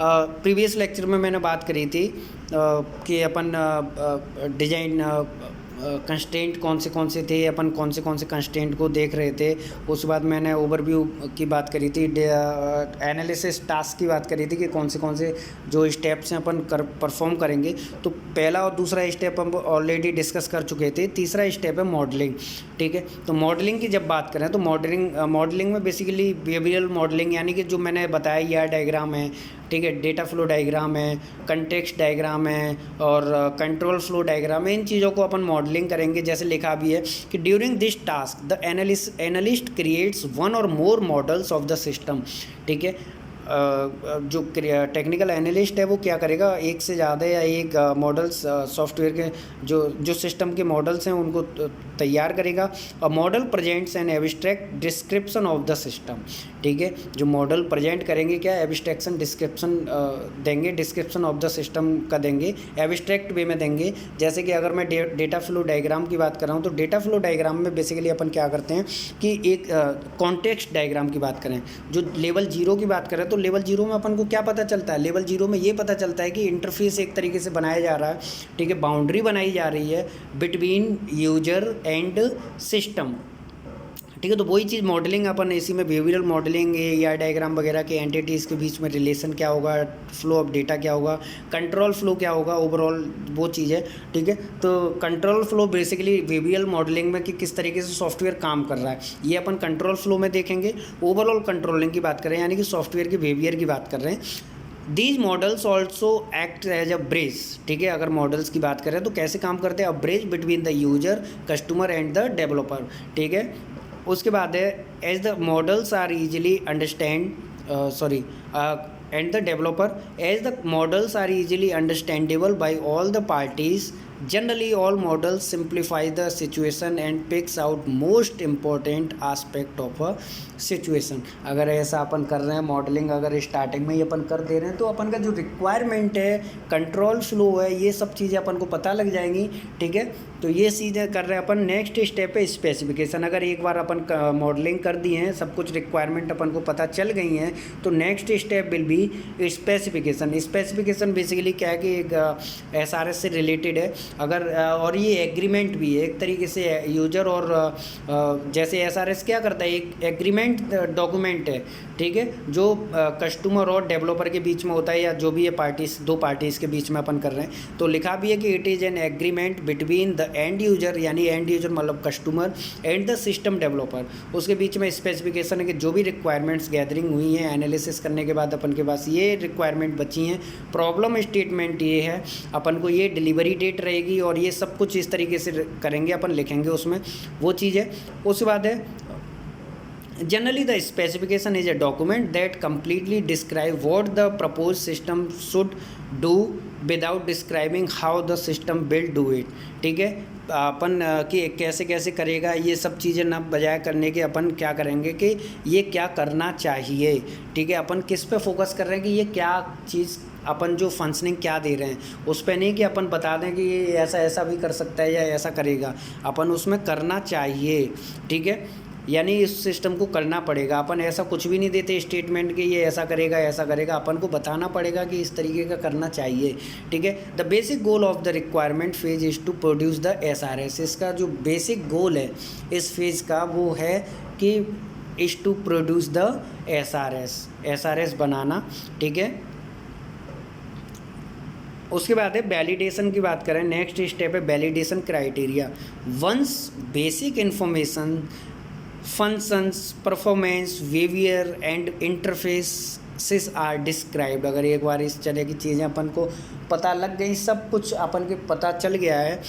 Previous lecture में मैंने बात करी थी कि अपन डिजाइन कंस्ट्रेंट कौन से थे, अपन कौन से कंस्ट्रेंट को देख रहे थे। उसके बाद मैंने ओवरव्यू की बात करी थी, एनालिसिस टास्क की बात करी थी कि कौन से जो स्टेप्स हैं अपन परफॉर्म करेंगे। तो पहला और दूसरा स्टेप हम ऑलरेडी डिस्कस कर चुके थे। तीसरा स्टेप है मॉडलिंग। ठीक है, तो मॉडलिंग की जब बात करें तो मॉडलिंग में बेसिकली बिहेवियरल मॉडलिंग, यानी कि जो मैंने बताया यह डायग्राम है, ठीक है, डेटा फ्लो डायग्राम है, कंटेक्स्ट डायग्राम है और कंट्रोल फ्लो डायग्राम है। इन चीज़ों को अपन मॉडलिंग करेंगे। जैसे लिखा भी है कि during this task the analyst creates one और मोर मॉडल्स ऑफ द सिस्टम। ठीक है, जो टेक्निकल एनालिस्ट है वो क्या करेगा, एक से ज़्यादा या एक मॉडल्स सॉफ्टवेयर के जो सिस्टम के मॉडल्स हैं उनको तैयार करेगा। और model presents an abstract description of the system. ठीक है, जो मॉडल प्रेजेंट करेंगे क्या, एब्स्ट्रैक्शन डिस्क्रिप्शन देंगे, डिस्क्रिप्शन ऑफ द सिस्टम का देंगे, एब्स्ट्रैक्ट वे में देंगे। जैसे कि अगर मैं डेटा फ्लो डायग्राम की बात कर रहा हूँ तो डेटा फ्लो डायग्राम में बेसिकली अपन क्या करते हैं कि एक कॉन्टेक्स्ट डायग्राम की बात करें, जो लेवल 0 की बात करें तो लेवल 0 में अपन को क्या पता चलता है, लेवल 0 में ये पता चलता है कि इंटरफेस एक तरीके से बनाया जा रहा है। ठीक है, बाउंड्री बनाई जा रही है बिटवीन यूजर एंड सिस्टम। ठीक है, तो वही चीज़ मॉडलिंग अपन इसी में बिहेवियरल मॉडलिंग या डायग्राम वगैरह के एंटिटीज़ के बीच में रिलेशन क्या होगा, फ्लो ऑफ डेटा क्या होगा, कंट्रोल फ्लो क्या होगा, ओवरऑल वो चीज़ है। ठीक है, तो control flow basically behavioural modelling में कि किस तरीके से सॉफ्टवेयर काम कर रहा है, ये अपन कंट्रोल फ्लो में देखेंगे। ओवरऑल कंट्रोलिंग की बात कर रहे हैं, यानी कि सॉफ्टवेयर के बिहेवियर की बात कर रहे हैं। These models also act as a bridge. ठीक है, अगर मॉडल्स की बात करें तो कैसे काम करते हैं, a bridge between the user, customer and the developer. ठीक है, उसके बाद है as the models are easily understand and the developer, as the models are easily understandable by all the parties. Generally, all models simplify the situation and picks out most important aspect of a situation। अगर ऐसा अपन कर रहे हैं modelling, अगर starting में ही अपन कर दे रहे हैं तो अपन का जो रिक्वायरमेंट है, कंट्रोल फ्लो है, ये सब चीज़ें अपन को पता लग जाएंगी। ठीक है, तो ये चीज़ें कर रहे हैं अपन। नेक्स्ट स्टेप है स्पेसिफिकेशन। अगर एक बार अपन मॉडलिंग कर दी हैं, सब कुछ रिक्वायरमेंट अपन को पता चल गई हैं, तो next step will be specification. Specification basically क्या है कि एक SRS से रिलेटेड है। अगर और ये एग्रीमेंट भी है एक तरीके से यूजर और जैसे SRS क्या करता है, एक एग्रीमेंट डॉक्यूमेंट है। ठीक है, जो कस्टमर और डेवलपर के बीच में होता है, या जो भी ये पार्टीज, दो पार्टीज़ के बीच में अपन कर रहे हैं। तो लिखा भी है कि it is an agreement between the end user, यानी एंड यूजर मतलब customer, and the system developer. उसके बीच में स्पेसिफिकेशन है कि जो भी रिक्वायरमेंट्स गैदरिंग हुई हैं, एनालिसिस करने के बाद अपन के पास ये रिक्वायरमेंट बची हैं, प्रॉब्लम स्टेटमेंट ये है, अपन को ये डिलीवरी डेट रहेगी और ये सब कुछ इस तरीके से करेंगे, अपन लिखेंगे उसमें, वो चीज़ है। उसके बाद है generally the specification is a document that completely describe what the proposed system should do without describing how the system will do it। ठीक है, अपन कि कैसे कैसे करेगा, ये सब चीज़ें ना बजाय करने के अपन क्या करेंगे कि ये क्या करना चाहिए। ठीक है, अपन किस पे फोकस कर रहे हैं कि ये क्या चीज़, अपन जो फंक्शनिंग क्या दे रहे हैं उस पे नहीं कि अपन बता दें कि ये ऐसा ऐसा भी कर सकता है या ऐसा करेगा, अपन उसमें करना चाहिए। ठीक है, यानी इस सिस्टम को करना पड़ेगा। अपन ऐसा कुछ भी नहीं देते स्टेटमेंट कि ये ऐसा करेगा ऐसा करेगा, अपन को बताना पड़ेगा कि इस तरीके का करना चाहिए। ठीक है, the basic goal of the requirement phase is to produce the SRS। इसका जो बेसिक गोल है इस फेज़ का वो है कि is to produce the SRS बनाना। ठीक है, उसके बाद है वैलिडेशन की बात करें। नेक्स्ट स्टेप है validation criteria. Once basic information, functions, performance, behaviour and interfaces are described. अगर एक बार इस तरह की चीज़ें अपन को पता लग गई, सब कुछ अपन के पता चल गया है,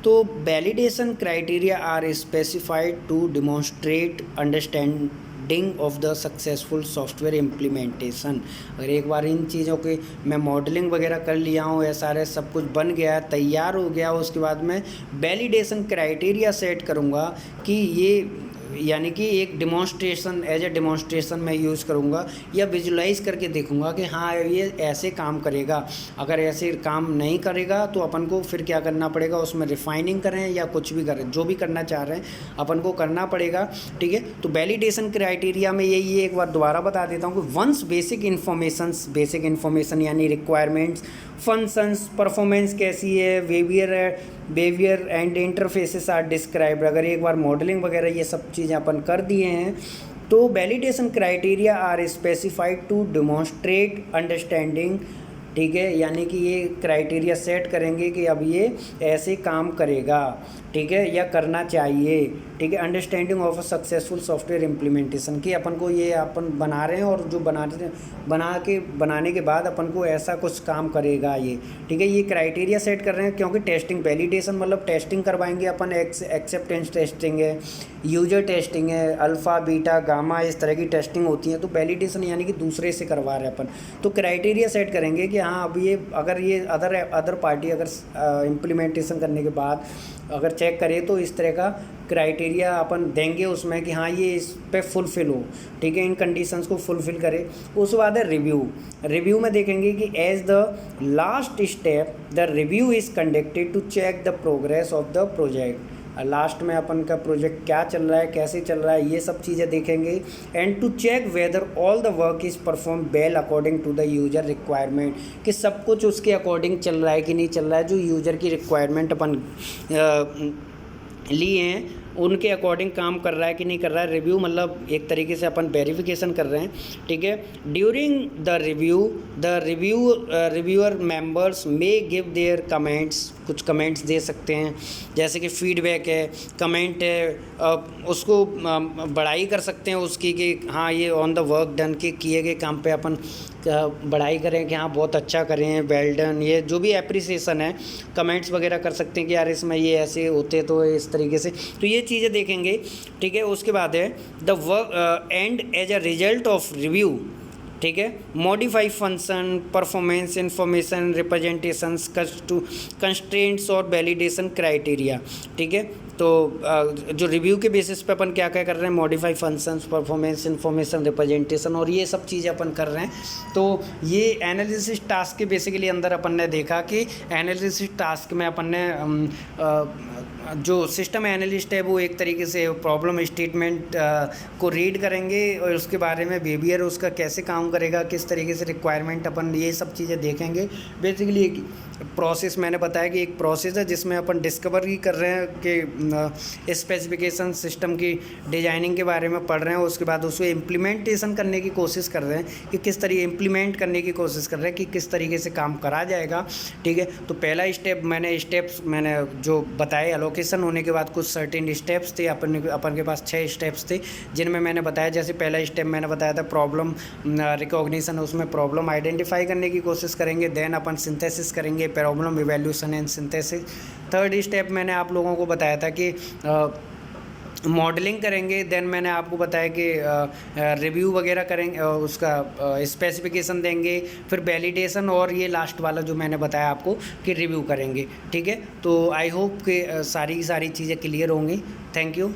तो validation criteria are specified to demonstrate understanding of the successful software implementation. अगर एक बार इन चीज़ों के मैं मॉडलिंग वगैरह कर लिया हूँ, SRS सब कुछ बन गया, तैयार हो गया, उसके बाद मैं वैलिडेशन क्राइटेरिया सेट करूँगा कि ये यानी कि एक डिमॉन्स्ट्रेशन, एज ए डिमॉन्स्ट्रेशन मैं यूज़ करूँगा या विजुलाइज करके देखूँगा कि हाँ ये ऐसे काम करेगा। अगर ऐसे काम नहीं करेगा तो अपन को फिर क्या करना पड़ेगा, उसमें रिफाइनिंग करें या कुछ भी करें, जो भी करना चाह रहे हैं अपन को करना पड़ेगा। ठीक है, तो वैलिडेशन क्राइटेरिया में यही एक बार दोबारा बता देता हूँ कि वंस बेसिक इन्फॉर्मेशन यानी रिक्वायरमेंट्स, फंक्शंस, परफॉर्मेंस कैसी है, behaviour and interfaces are described, अगर एक बार मॉडलिंग वगैरह ये सब चीज़ें अपन कर दिए हैं तो validation criteria are specified to demonstrate understanding. ठीक है, यानी कि ये क्राइटेरिया सेट करेंगे कि अब ये ऐसे काम करेगा, ठीक है, या करना चाहिए। ठीक है, understanding of a successful software implementation की अपन को ये अपन बना रहे हैं और जो बनाने के बाद अपन को ऐसा कुछ काम करेगा ये। ठीक है, ये क्राइटेरिया सेट कर रहे हैं क्योंकि टेस्टिंग, वैलिडेशन मतलब टेस्टिंग करवाएंगे अपन, एक्सेप्टेंस टेस्टिंग है, यूजर टेस्टिंग है, अल्फ़ा बीटा गामा इस तरह की टेस्टिंग होती है। तो वैलिडेशन यानी कि दूसरे से करवा रहे हैं अपन, तो क्राइटेरिया सेट करेंगे कि हाँ अब ये अगर ये अदर पार्टी अगर इम्प्लीमेंटेशन करने के बाद अगर चेक करे तो इस तरह का क्राइटेरिया अपन देंगे उसमें कि हाँ ये इस पे फुलफ़िल हो। ठीक है, इन कंडीशंस को फुलफ़िल करे। उसके बाद है रिव्यू में देखेंगे कि as the last step the review is conducted to check the progress of the project. Last में अपन का प्रोजेक्ट क्या चल रहा है, कैसे चल रहा है, ये सब चीज़ें देखेंगे। And to check whether all the work is perform well according to the user requirement, कि सब कुछ उसके अकॉर्डिंग चल रहा है कि नहीं चल रहा है, जो यूजर की रिक्वायरमेंट अपन लिए हैं उनके अकॉर्डिंग काम कर रहा है कि नहीं कर रहा है। रिव्यू मतलब एक तरीके से अपन वेरिफिकेशन कर रहे हैं। ठीक है, during the reviewer members may give their comments, कुछ कमेंट्स दे सकते हैं, जैसे कि फीडबैक है, कमेंट है, उसको बढ़ाई कर सकते हैं उसकी कि हाँ ये ऑन द वर्क डन के किए गए काम पे अपन बढ़ाई करें कि हाँ बहुत अच्छा करें, वेल डन, ये जो भी एप्रिसिएशन है कमेंट्स वगैरह कर सकते हैं कि यार इसमें ये ऐसे होते तो इस तरीके से, तो ये चीज़ें देखेंगे। ठीक है, उसके बाद है the work and as a result of review. ठीक है, modify function, performance, information, representations, constraints और वैलिडेशन क्राइटेरिया। ठीक है, तो जो रिव्यू के बेसिस पे अपन क्या क्या कर रहे हैं, modify functions, performance, information, representation और ये सब चीज़ें अपन कर रहे हैं। तो ये एनालिसिस टास्क के बेसिकली अंदर अपन ने देखा कि एनालिसिस टास्क में अपन ने जो सिस्टम एनालिस्ट है वो एक तरीके से प्रॉब्लम स्टेटमेंट को रीड करेंगे और उसके बारे में बिहेवियर उसका कैसे काम करेगा, किस तरीके से रिक्वायरमेंट अपन ये सब चीज़ें देखेंगे। बेसिकली एक प्रोसेस मैंने बताया कि एक प्रोसेस है जिसमें अपन डिस्कवरी कर रहे हैं कि स्पेसिफिकेशन सिस्टम की डिजाइनिंग के बारे में पढ़ रहे हैं, उसके बाद उसको इम्प्लीमेंटेशन करने की कोशिश कर रहे हैं कि किस तरीके इम्प्लीमेंट करने की कोशिश कर रहे हैं कि किस तरीके से काम करा जाएगा। ठीक है, तो पहला स्टेप्स मैंने जो बताए, एलोकेशन होने के बाद कुछ सर्टेन स्टेप्स थे, अपन के पास 6 स्टेप्स थे जिनमें मैंने बताया, जैसे पहला स्टेप मैंने बताया था प्रॉब्लम रिकॉग्निशन, उसमें प्रॉब्लम आइडेंटिफाई करने की कोशिश करेंगे, देन अपन सिंथेसिस करेंगे, problem evaluation and synthesis. Third step मैंने आप लोगों को बताया था कि मॉडलिंग करेंगे, देन मैंने आपको बताया कि रिव्यू वगैरह करेंगे, उसका स्पेसिफिकेशन देंगे, फिर वैलिडेशन और ये लास्ट वाला जो मैंने बताया आपको कि रिव्यू करेंगे। ठीक है, तो आई होप कि सारी चीज़ें क्लियर होंगी। Thank you.